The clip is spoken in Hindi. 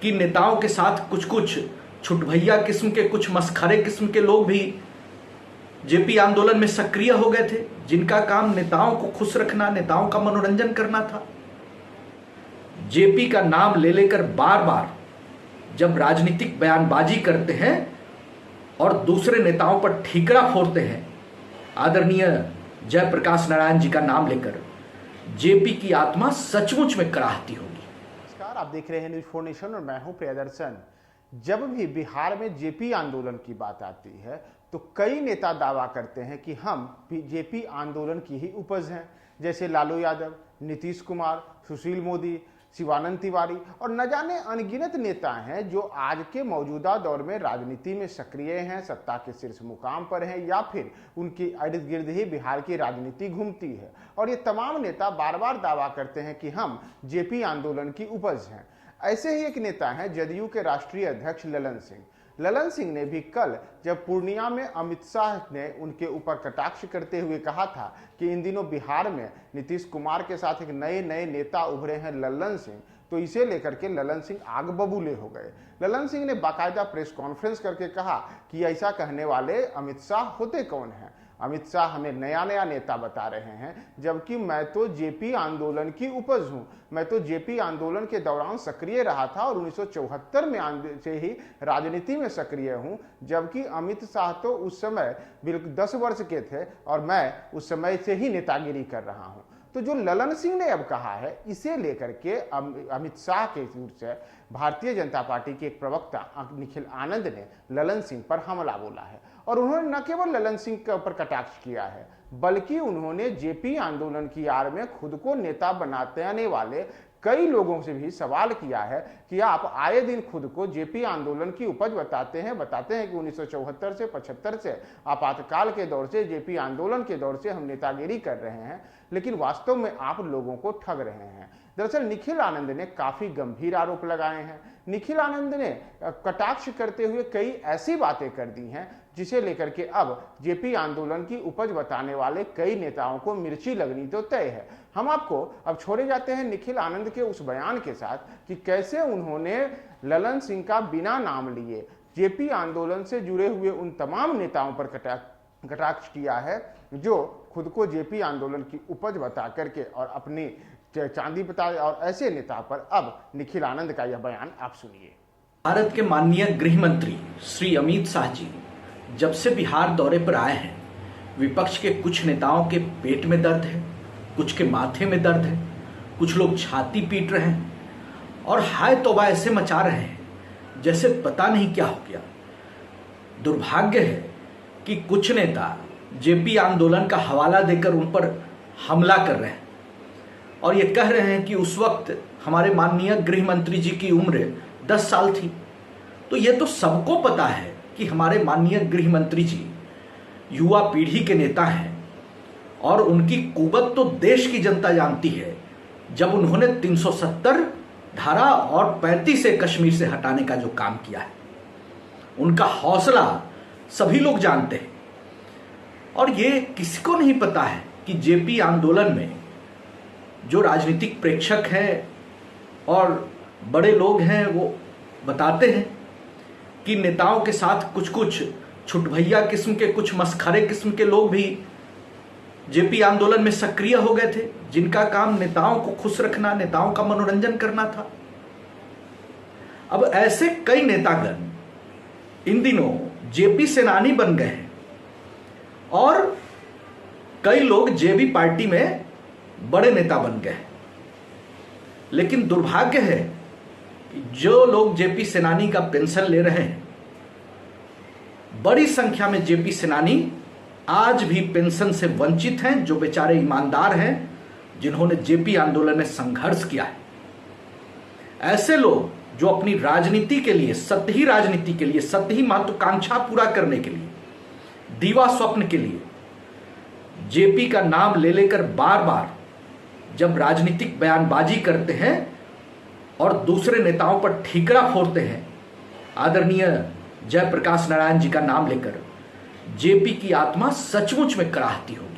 कि नेताओं के साथ कुछ कुछ छुटभैया किस्म के, कुछ मस्खरे किस्म के लोग भी जेपी आंदोलन में सक्रिय हो गए थे, जिनका काम नेताओं को खुश रखना, नेताओं का मनोरंजन करना था। जेपी का नाम ले लेकर बार बार जब राजनीतिक बयानबाजी करते हैं और दूसरे नेताओं पर ठीकरा फोड़ते हैं, आदरणीय जयप्रकाश नारायण जी का नाम लेकर, जेपी की आत्मा सचमुच में कराहती होगी। नमस्कार, आप देख रहे हैं न्यूज़ 4 नेशन और मैं हूं प्रियदर्शन। जब भी बिहार में जेपी आंदोलन की बात आती है तो कई नेता दावा करते हैं कि हम जेपी आंदोलन की ही उपज हैं, जैसे लालू यादव, नीतीश कुमार, सुशील मोदी, शिवानंद तिवारी और न जाने अनगिनत नेता हैं जो आज के मौजूदा दौर में राजनीति में सक्रिय हैं, सत्ता के शीर्ष मुकाम पर हैं या फिर उनकी इर्द गिर्द ही बिहार की राजनीति घूमती है। और ये तमाम नेता बार बार दावा करते हैं कि हम जेपी आंदोलन की उपज हैं। ऐसे ही एक नेता हैं जदयू के राष्ट्रीय अध्यक्ष ललन सिंह। ललन सिंह ने भी कल जब पूर्णिया में अमित शाह ने उनके ऊपर कटाक्ष करते हुए कहा था कि इन दिनों बिहार में नीतीश कुमार के साथ एक नए नए नेता उभरे हैं ललन सिंह, तो इसे लेकर के ललन सिंह आग बबूले हो गए। ललन सिंह ने बाकायदा प्रेस कॉन्फ्रेंस करके कहा कि ऐसा कहने वाले अमित शाह होते कौन हैं? अमित शाह हमें नया नया नेता बता रहे हैं, जबकि मैं तो जेपी आंदोलन की उपज हूं। मैं तो जेपी आंदोलन के दौरान सक्रिय रहा था और 1974 में से ही राजनीति में सक्रिय हूं, जबकि अमित शाह तो उस समय बिल्कुल 10 वर्ष के थे और मैं उस समय से ही नेतागिरी कर रहा हूं। तो जो ललन सिंह ने अब कहा है, इसे लेकर के अमित शाह के ओर से भारतीय जनता पार्टी के एक प्रवक्ता निखिल आनंद ने ललन सिंह पर हमला बोला है और उन्होंने न केवल ललन सिंह के ऊपर कटाक्ष किया है, बल्कि उन्होंने जेपी आंदोलन की आड़ में खुद को नेता बनाते आने वाले कई लोगों से भी सवाल किया है कि आप आए दिन खुद को जेपी आंदोलन की उपज बताते हैं कि 1974 से 75 से आपातकाल के दौर से, जेपी आंदोलन के दौर से हम नेतागिरी कर रहे हैं, लेकिन वास्तव में आप लोगों को ठग रहे हैं। दरअसल निखिल आनंद ने काफी गंभीर आरोप लगाए हैं। निखिल आनंद ने कटाक्ष करते हुए कई ऐसी बातें कर दी हैं जिसे लेकर के अब जेपी आंदोलन की उपज बताने वाले कई नेताओं को मिर्ची लगनी तो तय है। हम आपको अब छोड़े जाते हैं निखिल आनंद के उस बयान के साथ कि कैसे उन्होंने ललन सिंह का बिना नाम लिए जेपी आंदोलन से जुड़े हुए उन तमाम नेताओं पर कटाक्ष किया है जो खुद को जेपी आंदोलन की उपज बता करके और अपनी चांदी बता, और ऐसे नेता पर अब निखिल आनंद का यह बयान आप सुनिए। भारत के माननीय गृह मंत्री श्री अमित शाह जी जब से बिहार दौरे पर आए हैं, विपक्ष के कुछ नेताओं के पेट में दर्द है, कुछ के माथे में दर्द है, कुछ लोग छाती पीट रहे हैं और हाय तौबा ऐसे मचा रहे हैं जैसे पता नहीं क्या हो गया। दुर्भाग्य है कि कुछ नेता जेपी आंदोलन का हवाला देकर उन पर हमला कर रहे हैं और ये कह रहे हैं कि उस वक्त हमारे माननीय गृह मंत्री जी की उम्र 10 साल थी। तो ये तो सबको पता है कि हमारे माननीय गृह मंत्री जी युवा पीढ़ी के नेता हैं और उनकी कुवत तो देश की जनता जानती है। जब उन्होंने 370 धारा और 35 से कश्मीर से हटाने का जो काम किया है, उनका हौसला सभी लोग जानते हैं और ये किसी को नहीं पता है कि जेपी आंदोलन में जो राजनीतिक प्रेक्षक हैं और बड़े लोग हैं वो बताते हैं कि नेताओं के साथ कुछ कुछ छुटभैया किस्म के, कुछ मस्खरे किस्म के लोग भी जेपी आंदोलन में सक्रिय हो गए थे, जिनका काम नेताओं को खुश रखना, नेताओं का मनोरंजन करना था। अब ऐसे कई नेतागण इन दिनों जेपी सेनानी बन गए हैं और कई लोग जेबी पार्टी में बड़े नेता बन गए। लेकिन दुर्भाग्य है कि जो लोग जेपी सेनानी का पेंशन ले रहे हैं, बड़ी संख्या में जेपी सेनानी आज भी पेंशन से वंचित हैं, जो बेचारे ईमानदार हैं, जिन्होंने जेपी आंदोलन में संघर्ष किया है। ऐसे लोग जो अपनी राजनीति के लिए, सतही राजनीति के लिए, सतही महत्वाकांक्षा पूरा करने के लिए, दीवा स्वप्न के लिए जेपी का नाम ले लेकर बार बार जब राजनीतिक बयानबाजी करते हैं और दूसरे नेताओं पर ठीकरा फोड़ते हैं, आदरणीय जयप्रकाश नारायण जी का नाम लेकर, जेपी की आत्मा सचमुच में कराहती होगी।